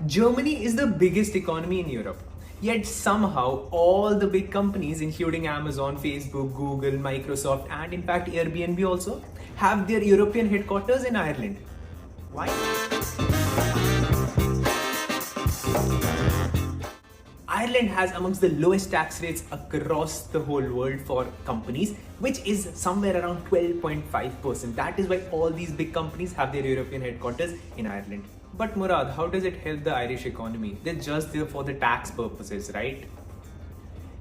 Germany is the biggest economy in Europe. Yet somehow all the big companies including Amazon, Facebook, Google, Microsoft and in fact Airbnb also have their European headquarters in Ireland. Why? Ireland has amongst the lowest tax rates across the whole world for companies, which is somewhere around 12.5%. That is why all these big companies have their European headquarters in Ireland. But Murad, how does it help the Irish economy? They're just there for the tax purposes, right?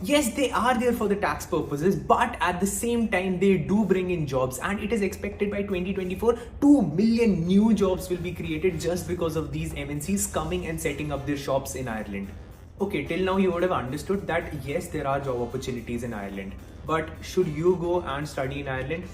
Yes, they are there for the tax purposes, but at the same time, they do bring in jobs, and it is expected by 2024, 2 million new jobs will be created just because of these MNCs coming and setting up their shops in Ireland. Okay, till now you would have understood that yes, there are job opportunities in Ireland, but should you go and study in Ireland?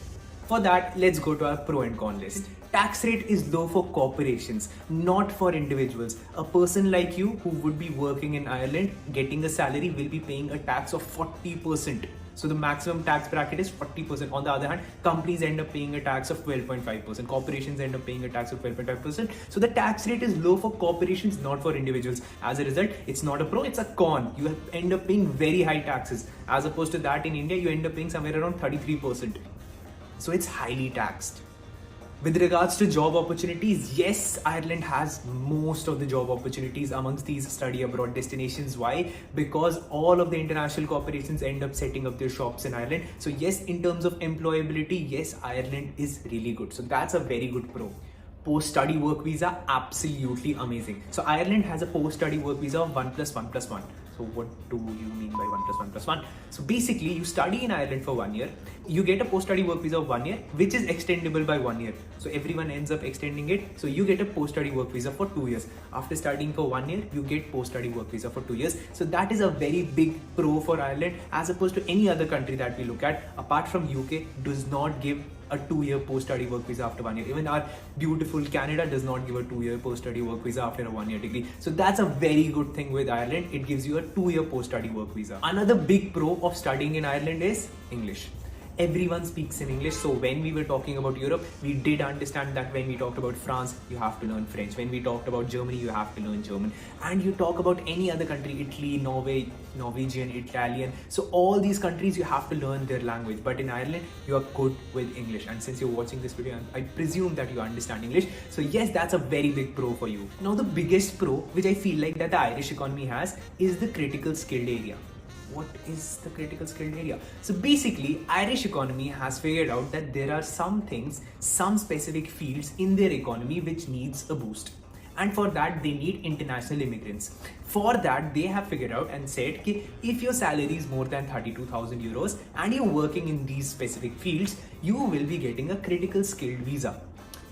For that, let's go to our pro and con list. Tax rate is low for corporations, not for individuals. A person like you who would be working in Ireland, getting a salary, will be paying a tax of 40%. So the maximum tax bracket is 40%. On the other hand, companies end up paying a tax of 12.5%. Corporations end up paying a tax of 12.5%. So the tax rate is low for corporations, not for individuals. As a result, it's not a pro, it's a con. You end up paying very high taxes. As opposed to that in India, you end up paying somewhere around 33%. So it's highly taxed. With regards to job opportunities, yes, Ireland has most of the job opportunities amongst these study abroad destinations. Why? Because all of the international corporations end up setting up their shops in Ireland. So yes, in terms of employability, yes, Ireland is really good. So that's a very good pro. Post-study work visa, absolutely amazing. So Ireland has a post-study work visa of 1+1+1. So what do you mean by 1+1+1? So basically you study in Ireland for 1 year, you get a post-study work visa of 1 year, which is extendable by 1 year. So everyone ends up extending it. So you get a post-study work visa for 2 years. After studying for 1 year, you get post-study work visa for 2 years. So that is a very big pro for Ireland as opposed to any other country that we look at. Apart from UK, does not give a 2-year post-study work visa after 1 year. Even our beautiful Canada does not give a 2-year post-study work visa after a 1-year degree. So that's a very good thing with Ireland. It gives you a 2-year post-study work visa. Another big pro of studying in Ireland is English. Everyone speaks in English. So when we were talking about Europe, we did understand that when we talked about France, you have to learn French. When we talked about Germany, you have to learn German. And you talk about any other country, Italy, Norway, Norwegian, Italian. So all these countries, you have to learn their language. But in Ireland, you are good with English. And since you're watching this video, I presume that you understand English. So yes, that's a very big pro for you. Now, the biggest pro, which I feel like that the Irish economy has, is the critical skilled area. What is the critical skilled area? So basically, Irish economy has figured out that there are some things, some specific fields in their economy which needs a boost. And for that, they need international immigrants. For that, they have figured out and said that if your salary is more than 32,000 euros and you're working in these specific fields, you will be getting a critical skilled visa.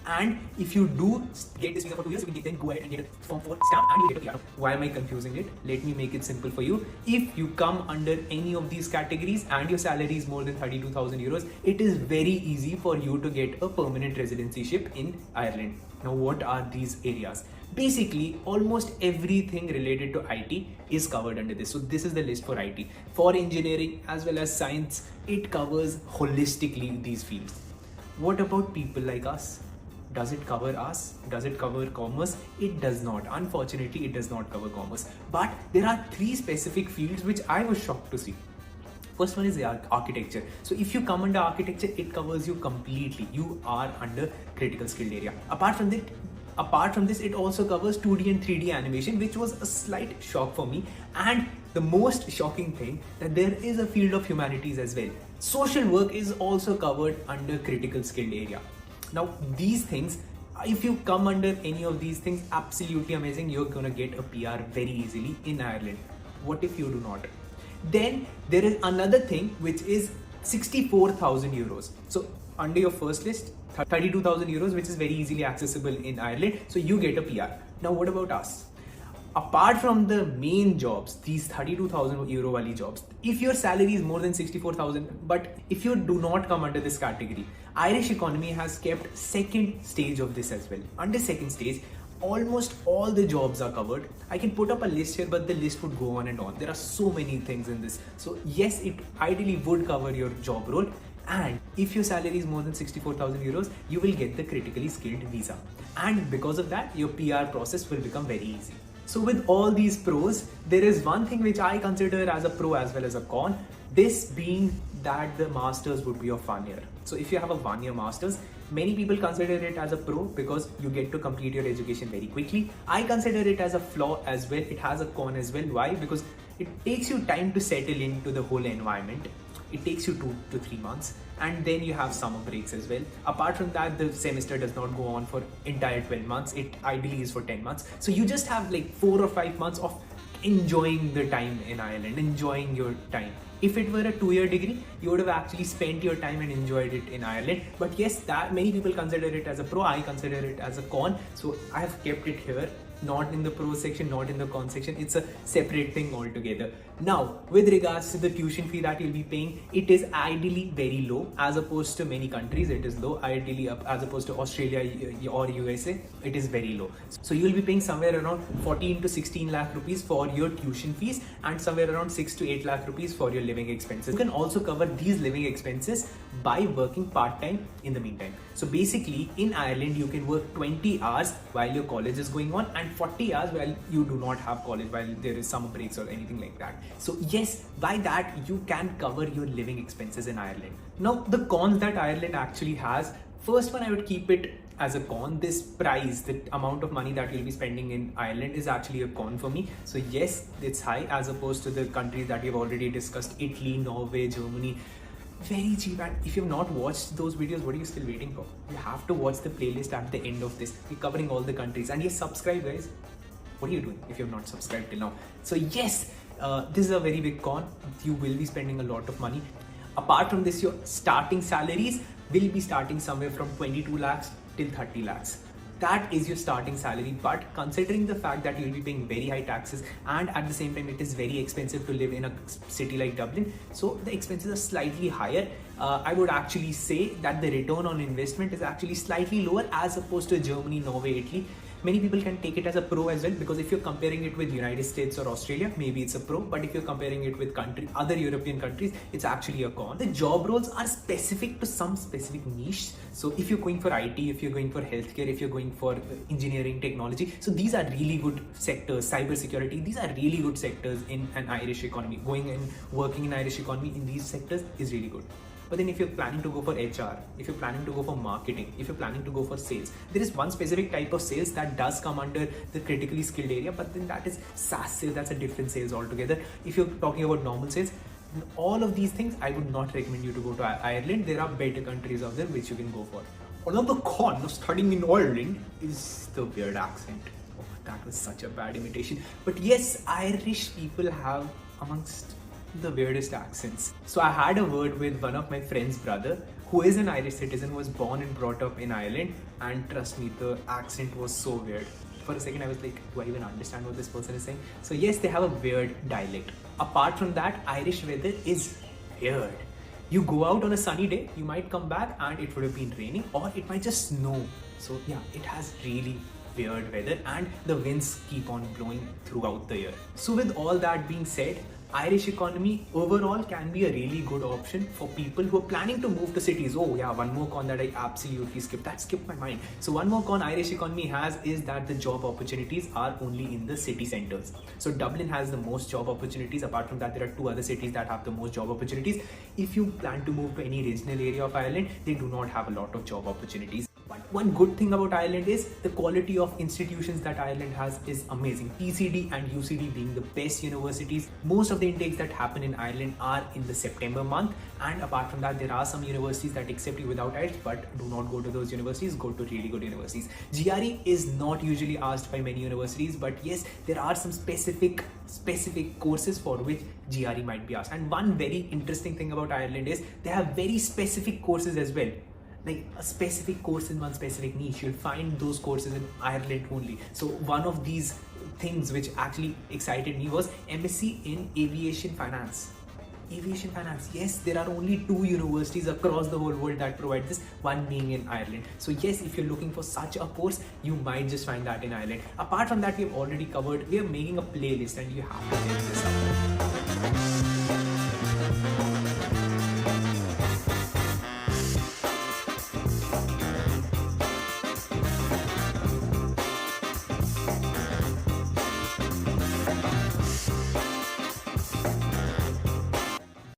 And if you do get this visa for 2 years, you can then go ahead and get a Form 4 stamp and you get a PR. Why am I confusing it? Let me make it simple for you. If you come under any of these categories and your salary is more than 32,000 euros, it is very easy for you to get a permanent residencyship in Ireland. Now, what are these areas? Basically, almost everything related to IT is covered under this. So this is the list for IT. For engineering as well as science, it covers holistically these fields. What about people like us? Does it cover us? Does it cover commerce? It does not. Unfortunately, it does not cover commerce. But there are 3 specific fields which I was shocked to see. First one is the architecture. So if you come under architecture, it covers you completely. You are under critical skilled area. Apart from this, it also covers 2D and 3D animation, which was a slight shock for me. And the most shocking thing, that there is a field of humanities as well. Social work is also covered under critical skilled area. Now, these things, if you come under any of these things, absolutely amazing. You're gonna get a PR very easily in Ireland. What if you do not? Then there is another thing which is 64,000 euros. So under your first list, 32,000 euros, which is very easily accessible in Ireland. So you get a PR. Now, what about us? Apart from the main jobs, these 32,000 euro wali jobs, if your salary is more than 64,000, but if you do not come under this category, Irish economy has kept second stage of this as well. Under second stage, almost all the jobs are covered. I can put up a list here, but the list would go on and on. There are so many things in this. So yes, it ideally would cover your job role. And if your salary is more than 64,000 euros, you will get the critically skilled visa. And because of that, your PR process will become very easy. So with all these pros, there is one thing which I consider as a pro as well as a con. This being that the masters would be of 1 year. So if you have a 1 year masters, many people consider it as a pro because you get to complete your education very quickly. I consider it as a flaw as well. It has a con as well. Why? Because it takes you time to settle into the whole environment. It takes you 2 to 3 months, and then you have summer breaks as well. Apart from that, the semester does not go on for entire 12 months. It ideally is for 10 months. So you just have like 4 or 5 months of enjoying the time in Ireland, enjoying your time. If it were a 2-year degree, you would have actually spent your time and enjoyed it in Ireland. But yes, that many people consider it as a pro. I consider it as a con. So I have kept it here, not in the pro section, not in the con section. It's a separate thing altogether. Now, with regards to the tuition fee that you'll be paying, it is ideally very low as opposed to many countries. It is low. Ideally, as opposed to Australia or USA, it is very low. So you'll be paying somewhere around 14 to 16 lakh rupees for your tuition fees and somewhere around 6 to 8 lakh rupees for your living expenses. You can also cover these living expenses by working part-time in the meantime. So basically, in Ireland, you can work 20 hours while your college is going on and 40 hours while you do not have college, while there is summer breaks or anything like that. So yes, by that you can cover your living expenses in Ireland. Now the cons that Ireland actually has, first one I would keep it as a con. This price, the amount of money that you'll be spending in Ireland is actually a con for me. So yes, it's high as opposed to the countries that we've already discussed, Italy, Norway, Germany. Very cheap. And if you've not watched those videos, what are you still waiting for? You have to watch the playlist at the end of this. We're covering all the countries. And yes, subscribe guys. What are you doing if you have not subscribed till now? So yes, this is a very big con. You will be spending a lot of money. Apart from this, your starting salaries will be starting somewhere from 22 lakhs till 30 lakhs. That is your starting salary, but considering the fact that you'll be paying very high taxes and at the same time it is very expensive to live in a city like Dublin, so the expenses are slightly higher. I would actually say that the return on investment is actually slightly lower as opposed to Germany, Norway, Italy. Many people can take it as a pro as well, because if you're comparing it with United States or Australia, maybe it's a pro, but if you're comparing it with other European countries, it's actually a con. The job roles are specific to some specific niche. So if you're going for IT, if you're going for healthcare, if you're going for engineering, technology, so these are really good sectors. Cybersecurity, these are really good sectors in an Irish economy. Going and working in Irish economy in these sectors is really good. But then if you're planning to go for HR, if you're planning to go for marketing, if you're planning to go for sales, there is one specific type of sales that does come under the critically skilled area, but then that is SaaS sales. That's a different sales altogether. If you're talking about normal sales, all of these things, I would not recommend you to go to Ireland. There are better countries out there which you can go for. Another con of studying in Ireland is the weird accent. Oh, that was such a bad imitation. But yes, Irish people have amongst the weirdest accents. So I had a word with one of my friend's brother, who is an Irish citizen, who was born and brought up in Ireland, and trust me, the accent was so weird. For a second I was like, do I even understand what this person is saying? So yes, they have a weird dialect. Apart from that, Irish weather is weird. You go out on a sunny day, you might come back and it would have been raining, or it might just snow. So yeah, it has really weird weather and the winds keep on blowing throughout the year. So with all that being said, Irish economy overall can be a really good option for people who are planning to move to cities. Oh yeah, one more con that I absolutely skipped. That skipped my mind. So one more con Irish economy has is that the job opportunities are only in the city centers. So Dublin has the most job opportunities. Apart from that, there are 2 other cities that have the most job opportunities. If you plan to move to any regional area of Ireland, they do not have a lot of job opportunities. But one good thing about Ireland is the quality of institutions that Ireland has is amazing. PCD and UCD being the best universities. Most of the intakes that happen in Ireland are in the September month, and apart from that, there are some universities that accept you without IELTS, but do not go to those universities, go to really good universities. GRE is not usually asked by many universities, but yes, there are some specific courses for which GRE might be asked. And one very interesting thing about Ireland is they have very specific courses as well. Like a specific course in one specific niche, you'll find those courses in Ireland only. So one of these things which actually excited me was MSc in Aviation Finance. Aviation Finance, yes, there are only 2 universities across the whole world that provide this, one being in Ireland. So yes, if you're looking for such a course, you might just find that in Ireland. Apart from that, we have already covered, we are making a playlist and you have to check this out.